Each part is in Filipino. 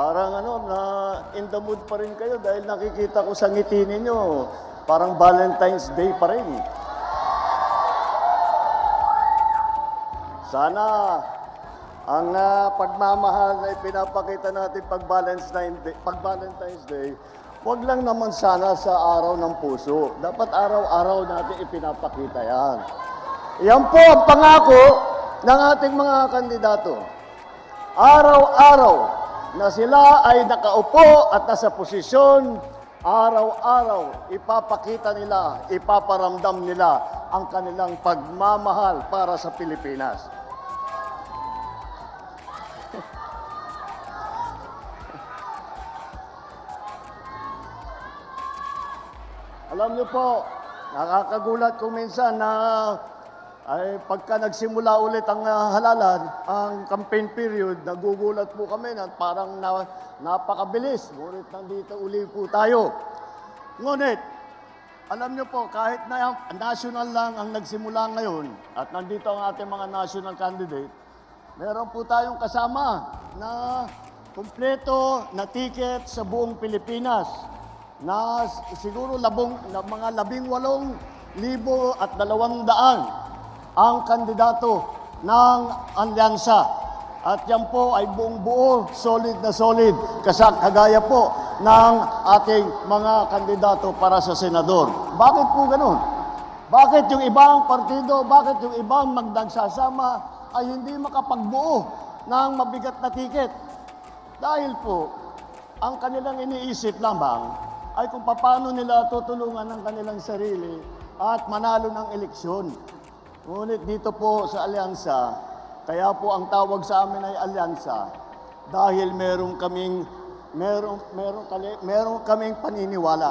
Parang na in the mood pa rin kayo dahil nakikita ko sa ngiti ninyo, parang Valentine's Day pa rin. Sana ang pagmamahal na ipinapakita natin pag Valentine's Day, wag lang naman sana sa araw ng puso. Dapat araw-araw natin ipinapakita yan. Yan po ang pangako ng ating mga kandidato. Araw-araw na sila ay nakaupo at nasa posisyon, araw-araw ipapakita nila, ipaparamdam nila ang kanilang pagmamahal para sa Pilipinas. Alam niyo po, nakakagulat kung minsan na ay pagka nagsimula ulit ang halalan, ang campaign period, nagugulat po kami na parang napakabilis. Ngunit nandito uli po tayo. Ngunit, alam niyo po, kahit na national lang ang nagsimula ngayon at nandito ang ating mga national candidate, meron po tayong kasama na kumpleto na ticket sa buong Pilipinas na siguro mga 18,200 ang kandidato ng alyansa. At yan po ay buong buo, solid na solid, kagaya po ng ating mga kandidato para sa senador. Bakit po ganun? Bakit yung ibang partido, bakit yung ibang magdagsasama ay hindi makapagbuo ng mabigat na tiket? Dahil po, ang kanilang iniisip lamang ay kung paano nila tutulungan ang kanilang sarili at manalo ng eleksyon. Ngunit dito po sa alyansa, kaya po ang tawag sa amin ay alyansa dahil meron kaming paniniwala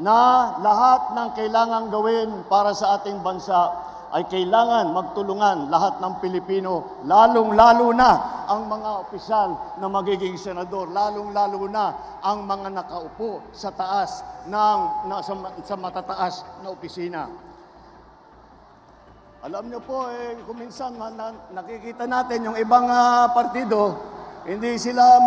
na lahat ng kailangan gawin para sa ating bansa ay kailangan magtulungan lahat ng Pilipino, lalong-lalo na ang mga opisyal na magiging senador, lalong-lalo na ang mga nakaupo sa taas sa matataas na opisina. Alam niyo po, kung minsan nakikita natin yung ibang partido, hindi sila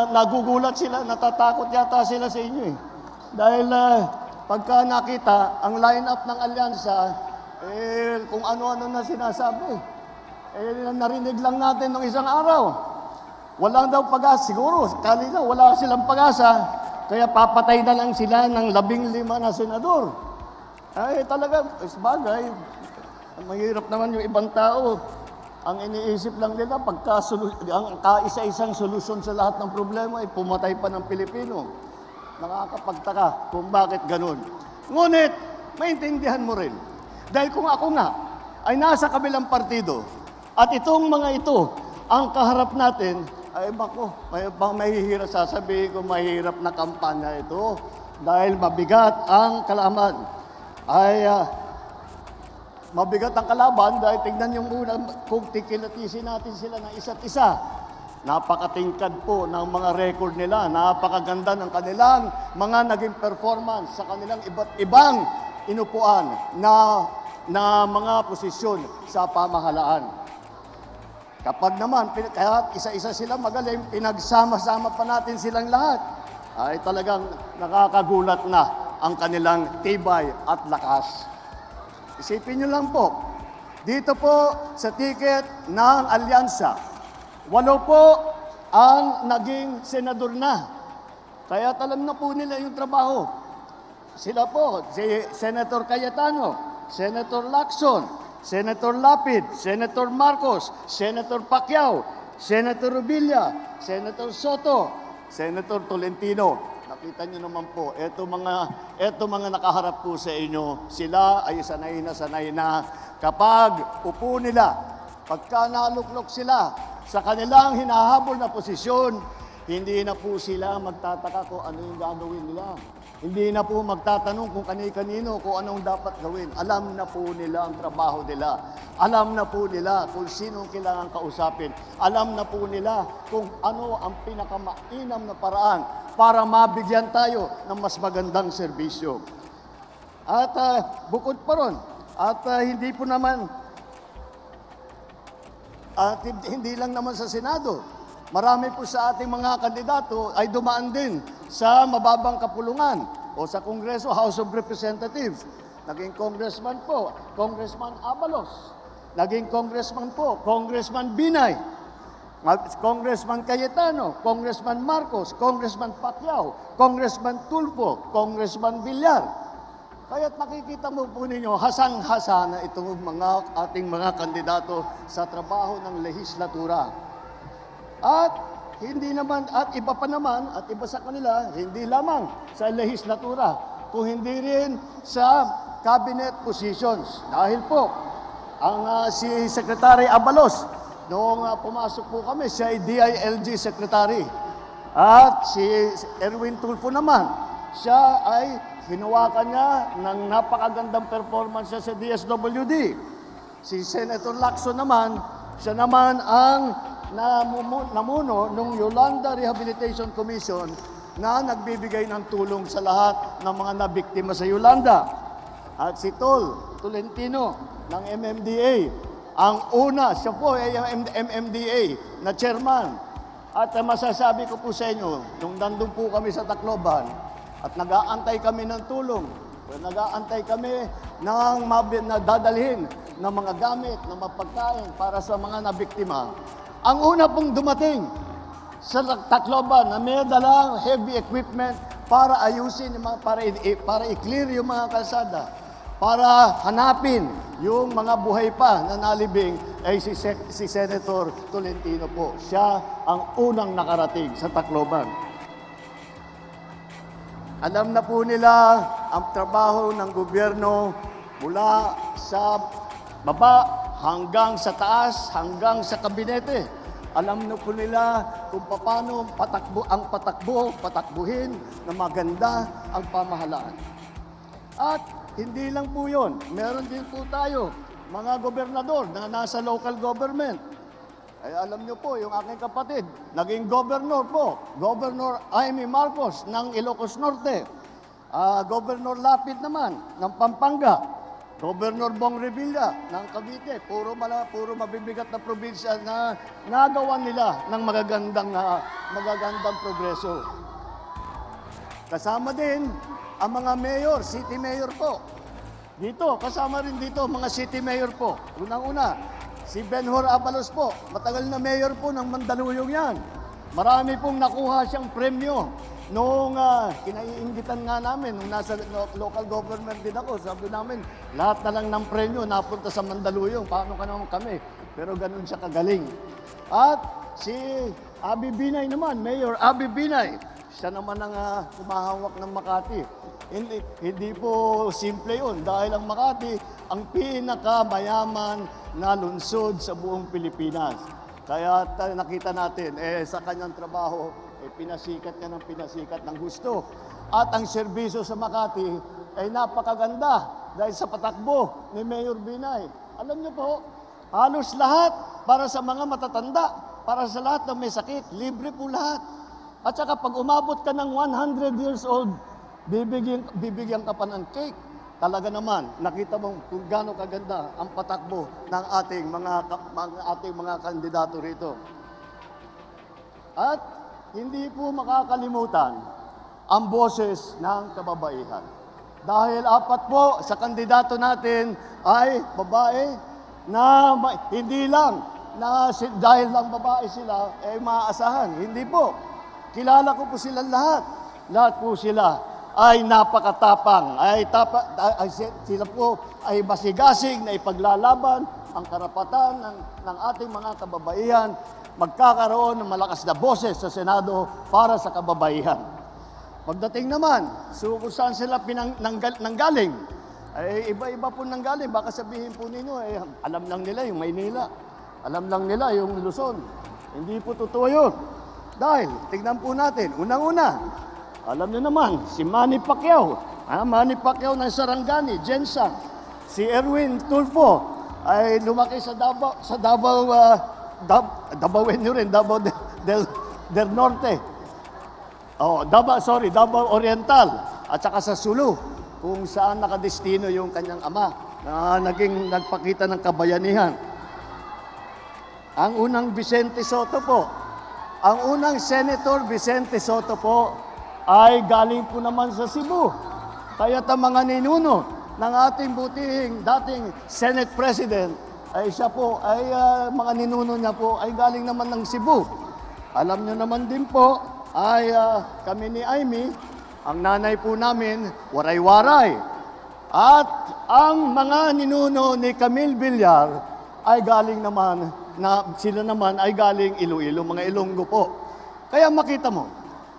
nagugulat sila, natatakot yata sila sa inyo eh. Dahil pagka nakita ang line-up ng alyansa, kung ano-ano na sinasabi, narinig lang natin nung isang araw. Walang daw pag-asa, siguro, kanina wala silang pag-asa, kaya papatay na lang sila ng 15 na senador. Ay talaga, bagay. Mahirap naman yung ibang tao. Ang iniisip lang nila, ang kaisa-isang solusyon sa lahat ng problema ay pumatay pa ng Pilipino. Nakakapagtaka kung bakit ganun. Ngunit, maintindihan mo rin. Dahil kung ako nga ay nasa kabilang partido at itong mga ito ang kaharap natin, ay bako, mahihirap sasabihin ko, mahirap na kampanya ito dahil mabigat ang kalaban. Mabigat ang kalaban dahil tignan yung una, kung tikilatisin natin sila ng isa't isa. Napakatingkad po ng mga record nila, napakaganda ng kanilang mga naging performance sa kanilang iba't ibang inupuan na mga posisyon sa pamahalaan. Kapag naman, kaya isa-isa sila magaling, pinagsama-sama pa natin silang lahat, ay talagang nakakagulat na ang kanilang tibay at lakas. Isipin nyo lang po, dito po sa ticket ng alyansa, 8 po ang naging senador na. Kaya alam na po nila yung trabaho. Sila po, si Senator Cayetano, Senator Lacson, Senator Lapid, Senator Marcos, Senator Pacquiao, Senator Rubilla, Senator Soto, Senator Tolentino. Nakita niyo naman po, eto mga nakaharap po sa inyo, sila ay sanay na kapag upo nila, pagka naluklok sila sa kanilang hinahabol na posisyon, hindi na po sila magtataka kung ano yung gagawin nila. Hindi na po magtatanong kung kani-kanino, kung anong dapat gawin. Alam na po nila ang trabaho nila. Alam na po nila kung sino kailangan kausapin. Alam na po nila kung ano ang pinakamainam na paraan para mabigyan tayo ng mas magandang serbisyo. At bukod pa ron, hindi lang naman sa Senado, Marami po sa ating mga kandidato ay dumaan din sa mababang kapulungan o sa Kongreso, House of Representatives. Naging congressman po, Congressman Abalos. Naging congressman po, Congressman Binay. Congressman Cayetano, Congressman Marcos, Congressman Pacquiao, Congressman Tulfo, Congressman Villar. Kaya't makikita mo po ninyo, hasang-hasa na itong ating mga kandidato sa trabaho ng lehislatura. At hindi naman, at iba pa naman, at iba sa kanila, hindi lamang sa lehislatura, kung hindi rin sa cabinet positions. Dahil po, si Secretary Abalos, noong pumasok po kami, siya ay DILG Secretary. At si Erwin Tulfo naman, siya ay hinawakan niya ng napakagandang performance sa DSWD. Si Senator Lacson naman, siya naman ang namuno ng Yolanda Rehabilitation Commission na nagbibigay ng tulong sa lahat ng mga nabiktima sa Yolanda. At si Tolentino ng MMDA, ang una, siya po ay MMDA na chairman. At masasabi ko po sa inyo, nung nandun po kami sa Tacloban at nag-aantay kami ng tulong, nag-aantay kami ng dadalhin ng mga gamit, ng mapagkain para sa mga nabiktima. Ang una pong dumating sa Tacloban na may dalang heavy equipment para ayusin, para i-clear yung mga kalsada, para hanapin yung mga buhay pa na nalibing ay si Senator Tolentino po. Siya ang unang nakarating sa Tacloban. Alam na po nila ang trabaho ng gobyerno mula sa baba hanggang sa taas, hanggang sa kabinete. Alam na po nila kung paano patakbuhin na maganda ang pamahalaan. At hindi lang po yun. Meron din po tayo, mga gobernador na nasa local government. Ay alam nyo po, yung aking kapatid, naging governor po. Governor Jaime Marcos ng Ilocos Norte. Governor Lapid naman ng Pampanga. Governor Bong Revilla ng Cavite. Puro mabibigat na probinsya na nagawa nila ng magagandang progreso. Kasama din ang mga mayor, city mayor po. Dito, kasama rin dito mga city mayor po. Unang-una, si Benhur Abalos po. Matagal na mayor po ng Mandaluyong yan. Marami pong nakuha siyang premyo. Noong kinaiingitan nga namin, nung nasa local government din ako, sabi namin, lahat na lang ng premyo napunta sa Mandaluyong. Paano ka naman kami? Pero ganun siya kagaling. At si Abby Binay naman, Mayor Abby Binay. Siya naman ang humahawak ng Makati. Hindi po simple yun dahil ang Makati ang pinakamayaman na lungsod sa buong Pilipinas. Kaya nakita natin, sa kanyang trabaho, pinasikat niya ng pinasikat ng gusto. At ang serbisyo sa Makati ay napakaganda dahil sa patakbo ni Mayor Binay. Alam niyo po, halos lahat para sa mga matatanda, para sa lahat na may sakit, libre po lahat. At saka pag umabot ka ng 100 years old, bibigyan ka pa ng cake. Talaga naman, nakita mo kung gaano kaganda ang patakbo ng ating mga kandidato rito. At hindi po makakalimutan ang boses ng kababaihan. Dahil apat po sa kandidato natin ay babae na hindi lang na dahil lang babae sila ay maaasahan. Hindi po. Kilala ko po silang lahat. Lahat po sila ay napakatapang. Sila po ay masigasig na ipaglalaban ang karapatan ng ating mga kababaihan. Magkakaroon ng malakas na boses sa Senado para sa kababaihan. Pagdating naman, kung saan sila nanggaling, ay iba-iba po nanggaling. Baka sabihin po ninyo, alam lang nila yung Maynila. Alam lang nila yung Luzon. Hindi po totoo yun. Dahil, tignan po natin, unang-una, alam niyo naman, si Manny Pacquiao, Manny Pacquiao ng Sarangani, Jensa, si Erwin Tulfo, ay lumaki sa Davao del Norte. Davao Oriental, at saka sa Sulu, kung saan nakadestino yung kanyang ama, na nagpakita ng kabayanihan. Ang unang Vicente Soto po, Ang unang Senator Vicente Soto po ay galing po naman sa Cebu. Kaya't ang mga ninuno ng ating butihing dating Senate President ay siya po, ay mga ninuno niya po ay galing naman ng Cebu. Alam nyo naman din po ay kami ni Amy, ang nanay po namin, waray-waray. At ang mga ninuno ni Camille Villar ay galing naman, sila naman ay galing Iloilo, mga Ilonggo po. Kaya makita mo,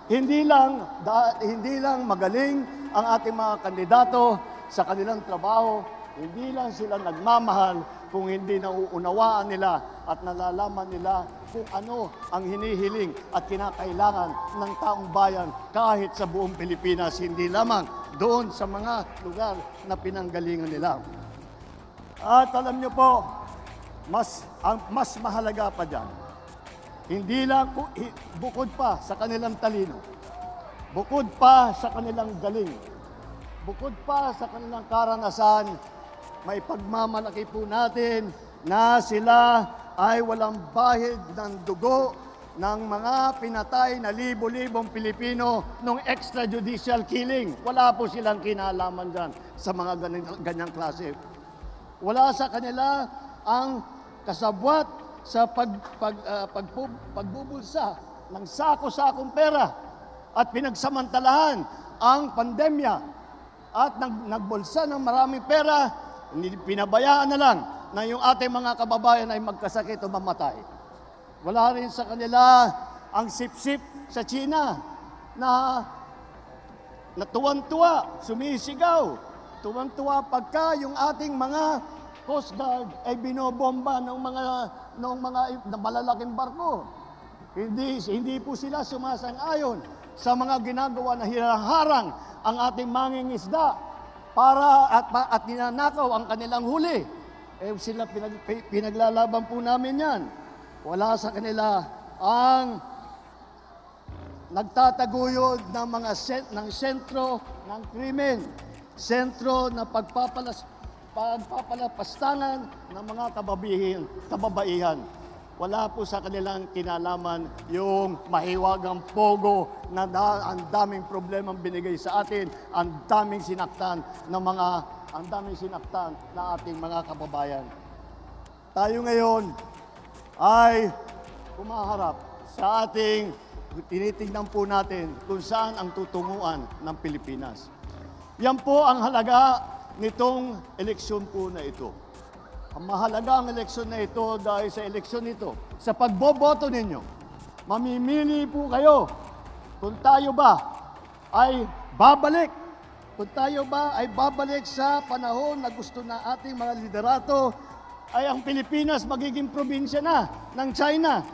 hindi lang magaling ang ating mga kandidato sa kanilang trabaho, hindi lang sila nagmamahal kung hindi nauunawaan nila at nalalaman nila kung ano ang hinihiling at kinakailangan ng taong bayan kahit sa buong Pilipinas, hindi lamang doon sa mga lugar na pinanggalingan nila. At alam niyo po, mas mahalaga pa dyan, hindi lang bukod pa sa kanilang talino, bukod pa sa kanilang galing, bukod pa sa kanilang karanasan, may pagmamalaki po natin na sila ay walang bahid ng dugo ng mga pinatay na libo-libong Pilipino nung extrajudicial killing. Wala po silang kinalaman dyan sa mga ganyang klase. Wala sa kanila ang kasabwat sa pagbubulsa ng sako-sakong pera at pinagsamantalahan ang pandemya at nagbulsa ng maraming pera. Pinabayaan na lang na yung ating mga kababayan ay magkasakit o mamatay. Wala rin sa kanila ang sip-sip sa China na tuwan-tuwa, sumisigaw. Tuwan-tuwa pagka yung ating mga Coast Guard ay binobomba ng mga malalaking barko. Hindi po sila sumasang-ayon sa mga ginagawa na hinaharang ang ating mangingisda at ninanakaw ang kanilang huli. Sila pinaglalaban po namin yan. Wala sa kanila ang nagtataguyod ng mga ng sentro ng krimen, sentro na pagpapalapastangan ng mga kababaihan. Wala po sa kanilang kinalaman yung mahiwagang pogo na ang daming problemang binigay sa atin, ang daming sinaktan na ating mga kababayan. Tayo ngayon ay humaharap sa ating tinitingnan po natin kung saan ang tutunguan ng Pilipinas. Yan po ang halaga nitong eleksyon po na ito. Ang mahalaga ang eleksyon na ito dahil sa eleksyon ito, sa pagboboto ninyo, mamimili po kayo kung tayo ba ay babalik, sa panahon na gusto na ating mga liderato ay ang Pilipinas magiging probinsya na ng China.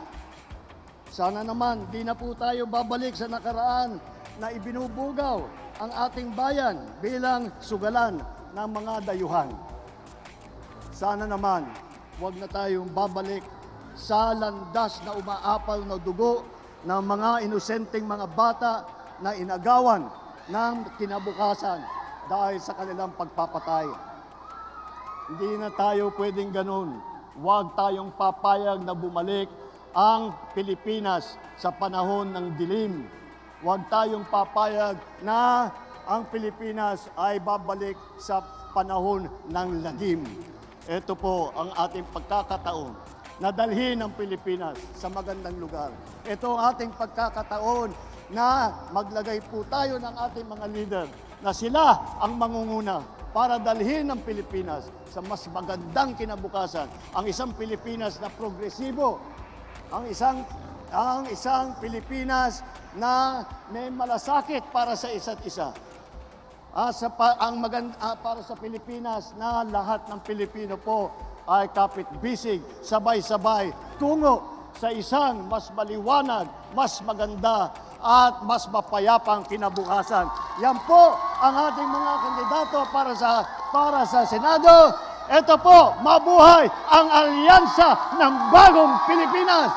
Sana naman di na po tayo babalik sa nakaraan na ibinubugaw ang ating bayan bilang sugalan ng mga dayuhan. Sana naman, huwag na tayong babalik sa landas na umaapal na dugo ng mga inosenteng mga bata na inagawan ng kinabukasan dahil sa kanilang pagpapatay. Hindi na tayo pwedeng ganun. Huwag tayong papayag na bumalik ang Pilipinas sa panahon ng dilim. Huwag tayong papayag na ang Pilipinas ay babalik sa panahon ng lagim. Ito po ang ating pagkakataon na dalhin ang Pilipinas sa magandang lugar. Ito ang ating pagkakataon na maglagay po tayo ng ating mga leader na sila ang mangunguna para dalhin ang Pilipinas sa mas magandang kinabukasan. Ang isang Pilipinas na progresibo, ang isang Pilipinas na may malasakit para sa isa't isa. Para sa Pilipinas na lahat ng Pilipino po ay kapit-bisig, sabay-sabay, tungo sa isang mas maliwanag, mas maganda at mas mapayapang kinabukasan. Yan po ang ating mga kandidato para sa Senado. Ito po, mabuhay ang alyansa ng bagong Pilipinas!